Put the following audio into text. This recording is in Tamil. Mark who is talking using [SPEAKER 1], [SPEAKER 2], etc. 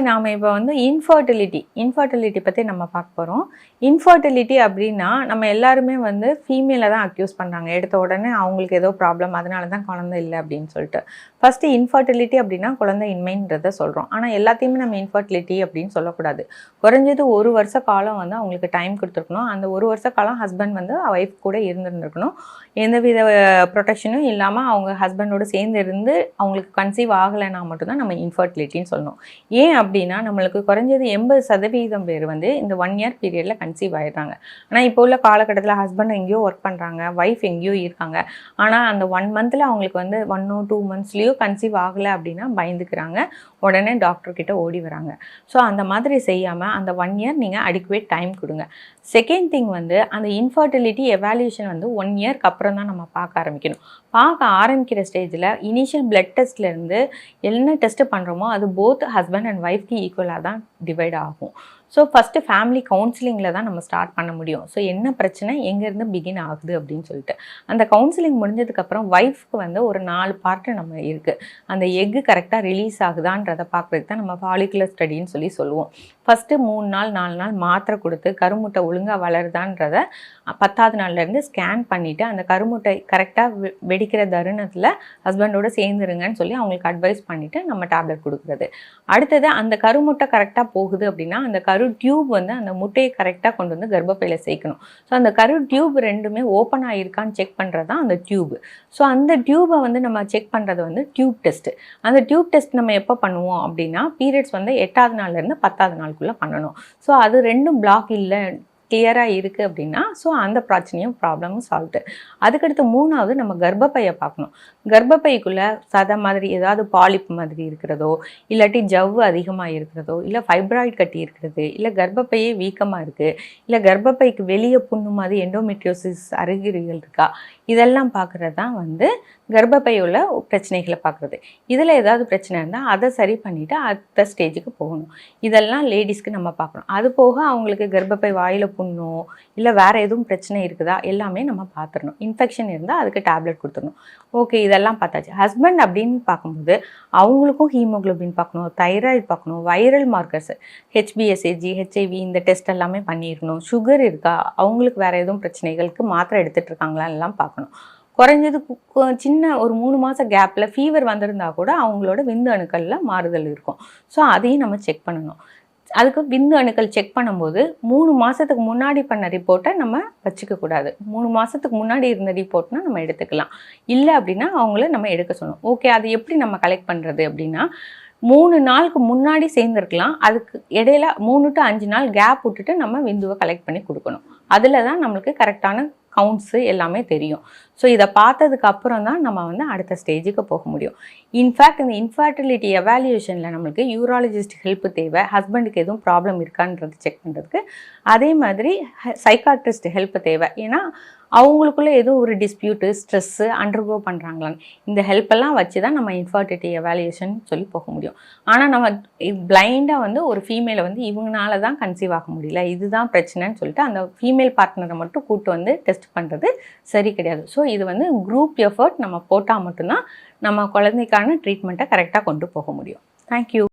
[SPEAKER 1] நாம் இப்போ வந்து இன்ஃபர்டிலிட்டி பற்றி நம்ம பார்க்க போகிறோம். இன்ஃபர்டிலிட்டி அப்படின்னா நம்ம எல்லாருமே வந்து ஃபீமேலை தான் அக்யூஸ் பண்ணுறாங்க. எடுத்த உடனே அவங்களுக்கு ஏதோ ப்ராப்ளம், அதனால தான் குழந்தை இல்லை அப்படின்னு சொல்லிட்டு. ஃபஸ்ட்டு இன்ஃபர்டிலிட்டி அப்படின்னா குழந்தை இன்மைன்றதை சொல்கிறோம். ஆனால் எல்லாத்தையுமே நம்ம இன்ஃபர்டிலிட்டி அப்படின்னு சொல்லக்கூடாது. குறைஞ்சது 1 வருஷ காலம் வந்து அவங்களுக்கு டைம் கொடுத்துருக்கணும். அந்த 1 வருஷ காலம் ஹஸ்பண்ட் வந்து ஒய்ஃப் கூட இருந்துருந்துருக்கணும். எந்தவித ப்ரொடெக்ஷனும் இல்லாமல் அவங்க ஹஸ்பண்டோடு சேர்ந்து இருந்து அவங்களுக்கு கன்சீவ் ஆகலைன்னா மட்டும்தான் நம்ம இன்ஃபர்டிலிட்டின்னு சொல்லணும். ஏன் அப்படின்னா நம்மளுக்கு குறைஞ்சது 80% பேர் வந்து இந்த 1 இயர் பீரியடில் கன்சீவ் ஆகிடுறாங்க. ஆனால் இப்போ உள்ள காலகட்டத்தில் ஹஸ்பண்ட் எங்கேயோ ஒர்க் பண்ணுறாங்க, ஒய்ஃப் எங்கேயோ இருக்காங்க. ஆனால் அந்த 1 மந்தில் அவங்களுக்கு வந்து 1 or 2 monthsலேயோ கன்சீவ் ஆகலை அப்படின்னா பயந்துக்கிறாங்க. உடனே டாக்டர்கிட்ட ஓடி வராங்க. ஸோ அந்த மாதிரி செய்யாமல் அந்த 1 இயர் நீங்கள் அடிக்குவேட் டைம் கொடுங்க. செகண்ட் திங் வந்து அந்த இன்ஃபர்டிலிட்டி எவாலுவேஷன் வந்து 1 இயர்க்கு அப்புறம் தான் நம்ம பார்க்க ஆரம்பிக்கணும். பார்க்க ஆரம்பிக்கிற ஸ்டேஜில் இனிஷியல் பிளட் டெஸ்ட்லேருந்து என்ன டெஸ்ட்டு பண்ணுறோமோ அது போத் ஹஸ்பண்ட் அண்ட் ஒய்ஃப்க்கு ஈக்குவலாக தான் டிவைட் ஆகும். ஸோ ஃபஸ்ட்டு ஃபேமிலி கவுன்சிலிங்கில் தான் நம்ம ஸ்டார்ட் பண்ண முடியும். ஸோ என்ன பிரச்சனை, எங்கேருந்து பிகின் ஆகுது அப்படின்னு சொல்லிட்டு அந்த கவுன்சிலிங் முடிஞ்சதுக்கப்புறம் ஒய்ஃப்க்கு வந்து ஒரு 4 பார்ட்டு நம்ம இருக்குது. அந்த எக்கு கரெக்டாக ரிலீஸ் ஆகுதான்றதை பார்க்குறதுக்கு தான் நம்ம ஃபாலிகுலர் ஸ்டடின்னு சொல்லுவோம். ஃபஸ்ட்டு 3 நாள் 4 நாள் மாத்திரை கொடுத்து கருமுட்டை ஒழுங்காக வளருதான்றதை 10ஆவது நாள்லேருந்து ஸ்கேன் பண்ணிவிட்டு அந்த கருமுட்டை கரெக்டாக வெடிக்கிற தருணத்தில் ஹஸ்பண்டோடு சேர்ந்துருங்கன்னு சொல்லி அவங்களுக்கு அட்வைஸ் பண்ணிவிட்டு நம்ம டேப்லெட் கொடுக்குறது. அடுத்தது அந்த கருமுட்டை கரெக்டாக போகுது அப்படின்னா அந்த கரு டியூப் வந்து அந்த முட்டையை கரெக்டாக கொண்டு வந்து கர்ப்பப்பையில் சேர்க்கணும். ஸோ அந்த கரு டியூப் ரெண்டுமே ஓப்பன் ஆகிருக்கான்னு செக் பண்ணுறது தான் அந்த டியூப். ஸோ அந்த டியூபை வந்து நம்ம செக் பண்ணுறது வந்து டியூப் டெஸ்ட்டு. அந்த டியூப் டெஸ்ட் நம்ம எப்போ பண்ணுவோம் அப்படின்னா பீரியட்ஸ் வந்து 8ஆவது நாள்லேருந்து 10ஆவது நாளுக்குள்ளே பண்ணணும். ஸோ அது ரெண்டும் பிளாக் இல்லை, கிளியராக இருக்குது அப்படின்னா ஸோ அந்த ப்ராப்ளமும் சால்வ்டு. அதுக்கடுத்து 3ஆவது நம்ம கர்ப்பப்பையை பார்க்கணும். கர்ப்பப்பைக்குள்ளே சதை மாதிரி ஏதாவது பாலிப் மாதிரி இருக்கிறதோ, இல்லாட்டி ஜவ்வு அதிகமாக இருக்கிறதோ, இல்லை ஃபைப்ராய்டு கட்டி இருக்கிறது, இல்லை கர்ப்பப்பையே வீக்கமாக இருக்குது, இல்லை கர்ப்பப்பைக்கு வெளியே புண்ணு மாதிரி எண்டோமெட்ரியோசிஸ் அறிகுறிகள் இருக்கா, இதெல்லாம் பார்க்குறது தான் வந்து கர்ப்பப்பையுள்ள பிரச்சனைகளை பார்க்குறது. இதில் ஏதாவது பிரச்சனை இருந்தால் அதை சரி பண்ணிவிட்டு அடுத்த ஸ்டேஜுக்கு போகணும். இதெல்லாம் லேடிஸ்க்கு நம்ம பார்க்கணும். அது போக அவங்களுக்கு கர்ப்பப்பை வாயில் புண்ணோ இல்லை வேறு எதுவும் பிரச்சனை இருக்குதா எல்லாமே நம்ம பார்த்துடணும். இன்ஃபெக்ஷன் இருந்தால் அதுக்கு டேப்லெட் கொடுத்துடணும். ஓகே, இதெல்லாம் பார்த்தாச்சு. ஹஸ்பண்ட் அப்படின்னு பார்க்கும்போது அவங்களுக்கும் ஹீமோக்ளோபின் பார்க்கணும், தைராய்டு பார்க்கணும், வைரல் மார்க்கர்ஸ் HbSAg HIV இந்த டெஸ்ட் எல்லாமே பண்ணியிருக்கணும். சுகர் இருக்கா, அவங்களுக்கு வேறு எதுவும் பிரச்சனைகளுக்கு மாத்திரை எடுத்துகிட்டு இருக்காங்களா எல்லாம் பார்க்கணும். குறைஞ்சது சின்ன ஒரு 3 மாதம் கேப்பில் ஃபீவர் வந்திருந்தால் கூட அவங்களோட விந்து அணுக்களில் மாறுதல் இருக்கும். ஸோ அதையும் நம்ம செக் பண்ணணும். அதுக்கு விந்து அணுக்கள் செக் பண்ணும்போது 3 மாதத்துக்கு முன்னாடி பண்ண ரிப்போர்ட்டை நம்ம வச்சுக்கக்கூடாது. 3 மாதத்துக்கு முன்னாடி இருந்த ரிப்போர்ட்னால் நம்ம எடுத்துக்கலாம். இல்லை அப்படின்னா அவங்கள நம்ம எடுக்க சொல்லணும். ஓகே, அது எப்படி நம்ம கலெக்ட் பண்ணுறது அப்படின்னா 3 நாளுக்கு முன்னாடி சேர்ந்துருக்கலாம். அதுக்கு இடையில 3 to 5 நாள் கேப் விட்டுட்டு நம்ம விந்துவை கலெக்ட் பண்ணி கொடுக்கணும். அதில் தான் நம்மளுக்கு கரெக்டான கவுண்ட்ஸு எல்லாமே தெரியும். ஸோ இதை பார்த்ததுக்கு அப்புறம் தான் நம்ம வந்து அடுத்த ஸ்டேஜுக்கு போக முடியும். இன்ஃபேக்ட் இந்த இன்ஃபர்டிலிட்டி எவாலுவேஷனில் நம்மளுக்கு யூராலஜிஸ்ட் ஹெல்ப் தேவை. ஹஸ்பண்டுக்கு எதுவும் ப்ராப்ளம் இருக்கான்றது செக் பண்ணுறதுக்கு. அதே மாதிரி சைக்காட்ரிஸ்ட் ஹெல்ப் தேவை. ஏன்னா அவங்களுக்குள்ள ஏதோ ஒரு டிஸ்பியூட்டு, ஸ்ட்ரெஸ்ஸு அண்டர்கோ பண்ணுறாங்களான்னு இந்த ஹெல்ப்பெல்லாம் வச்சு தான் நம்ம இன்ஃபர்டிலிட்டி எவாலுவேஷன் சொல்லி போக முடியும். ஆனால் நம்ம பிளைண்டாக வந்து ஒரு ஃபீமேலை வந்து இவங்களால தான் கன்சீவ் ஆக முடியல, இதுதான் பிரச்சனைன்னு சொல்லிட்டு அந்த ஃபீமேல் பார்ட்னரை மட்டும் கூப்பிட்டு வந்து டெஸ்ட் பண்ணுறது சரி கிடையாது. ஸோ இது வந்து குரூப் எஃபர்ட் நம்ம போட்டால் மட்டும்தான் நம்ம குழந்தைக்கான ட்ரீட்மெண்ட்டை கரெக்டாக கொண்டு போக முடியும். தேங்க்யூ.